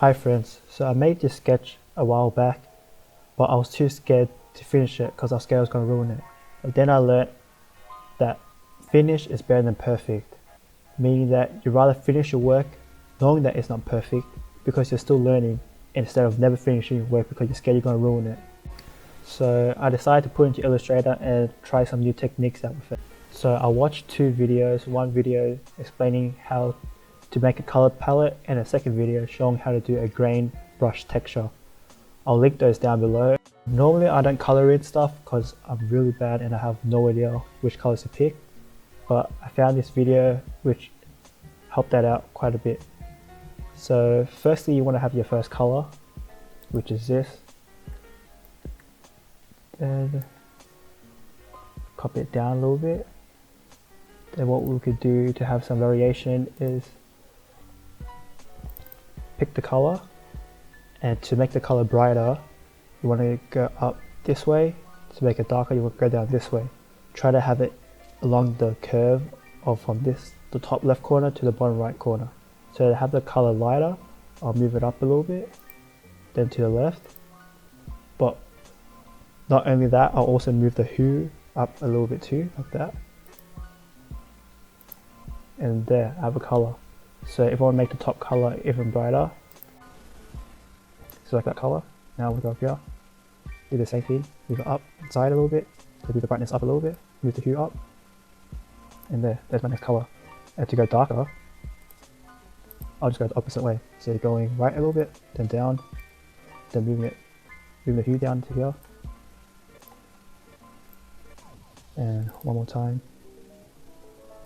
Hi friends, so I made this sketch a while back, but I was too scared to finish it because I was scared I was going to ruin it. But then I learned that finish is better than perfect, meaning that you rather finish your work knowing that it's not perfect because you're still learning instead of never finishing your work because you're scared you're going to ruin it. So I decided to put it into Illustrator and try some new techniques out with it. So I watched two videos, one video explaining how to make a color palette and a second video showing how to do a grain brush texture. I'll link those down below. Normally I don't color in stuff because I'm really bad and I have no idea which colors to pick, but I found this video which helped that out quite a bit. So firstly you want to have your first color, which is this. Then copy it down a little bit. Then what we could do to have some variation is pick the color, and to make the color brighter you want to go up this way. To make it darker you want to go down this way. Try to have it along the curve of from the top left corner to the bottom right corner. So to have the color lighter, I'll move it up a little bit, then to the left. But not only that, I'll also move the hue up a little bit too, like that. And there, I have a color. So if I want to make the top color even brighter, select that color. Now we'll go up here, do the same thing, move it up inside a little bit, so move the brightness up a little bit, move the hue up, and there's my next color. And to go darker, I'll just go the opposite way. So you're going right a little bit, then down, then moving the hue down to here. And one more time,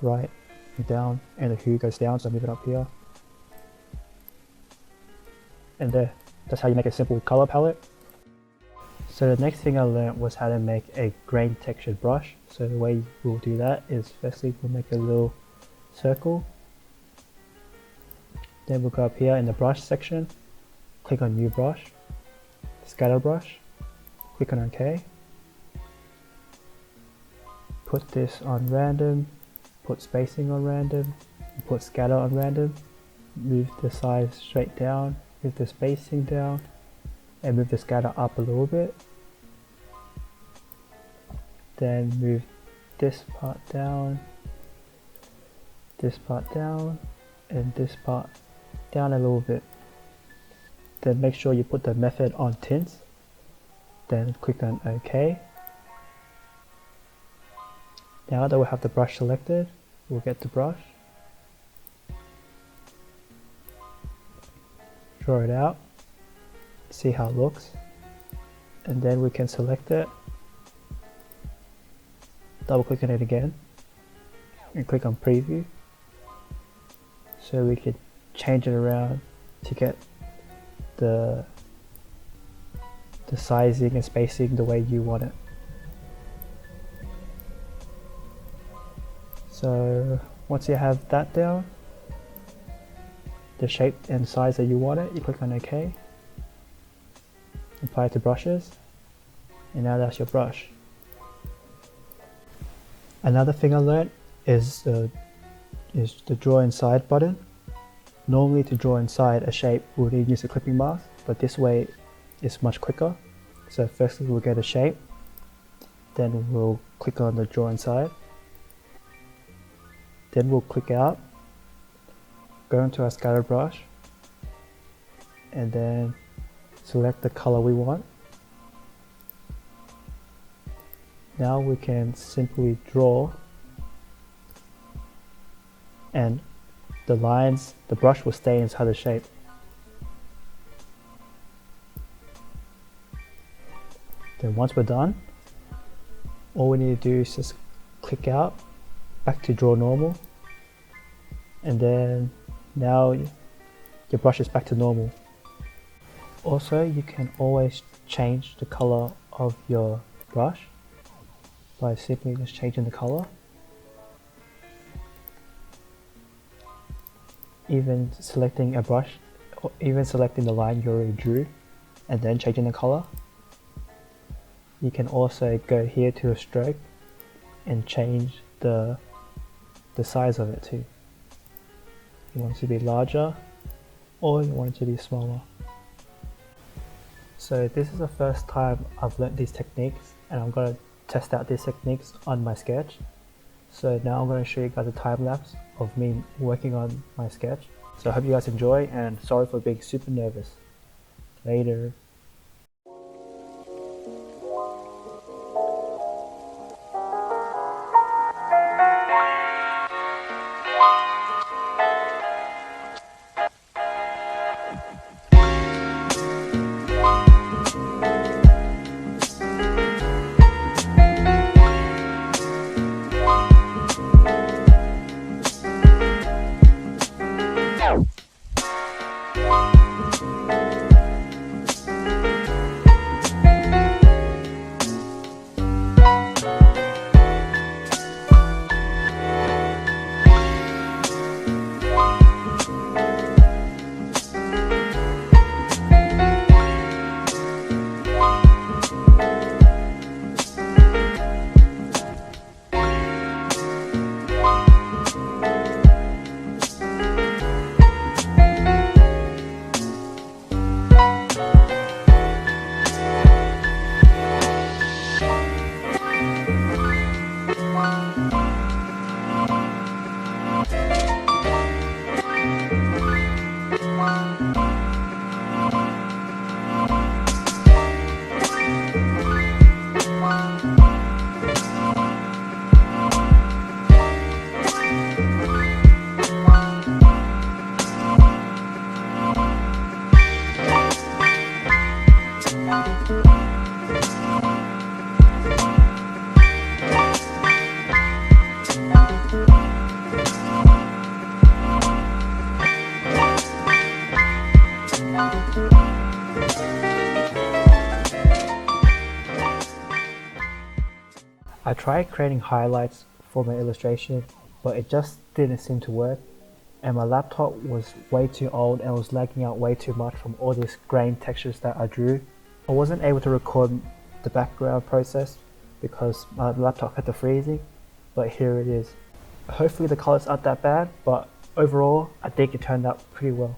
right and down, and the hue goes down, so I move it up here. And there, that's how you make a simple color palette. So the next thing I learned was how to make a grain textured brush. So the way we'll do that is firstly we'll make a little circle. Then we'll go up here in the brush section, click on new brush, scatter brush, click on OK. Put this on random, put spacing on random, put scatter on random, move the size straight down, move the spacing down, and move the scatter up a little bit. Then move this part down, and this part down a little bit. Then make sure you put the method on tints, then click on OK. Now that we have the brush selected, we'll get the brush, draw it out, see how it looks, and then we can select it, double click on it again, and click on preview, so we can change it around to get the sizing and spacing the way you want it. So once you have that down, the shape and size that you want it, you click on OK, apply it to brushes, and now that's your brush. Another thing I learned is the draw inside button. Normally to draw inside a shape we'll need to use a clipping mask, but this way it's much quicker. So firstly we'll get a shape, then we'll click on the draw inside. Then we'll click out, go into our scatter brush, and then select the color we want. Now we can simply draw, and the lines, the brush will stay inside the shape. Then once we're done, all we need to do is just click out, back to draw normal, and then now your brush is back to normal. Also, you can always change the color of your brush by simply just changing the color. Even selecting a brush, or even selecting the line you already drew and then changing the color. You can also go here to a stroke and change the size of it too. You want it to be larger, or you want it to be smaller. So this is the first time I've learnt these techniques, and I'm going to test out these techniques on my sketch. So now I'm going to show you guys a time lapse of me working on my sketch. So I hope you guys enjoy, and sorry for being super nervous. Later. I tried creating highlights for my illustration, but it just didn't seem to work, and my laptop was way too old and was lagging out way too much from all these grain textures that I drew. I wasn't able to record the background process because my laptop had the freezing, but here it is. Hopefully the colors aren't that bad, but overall I think it turned out pretty well.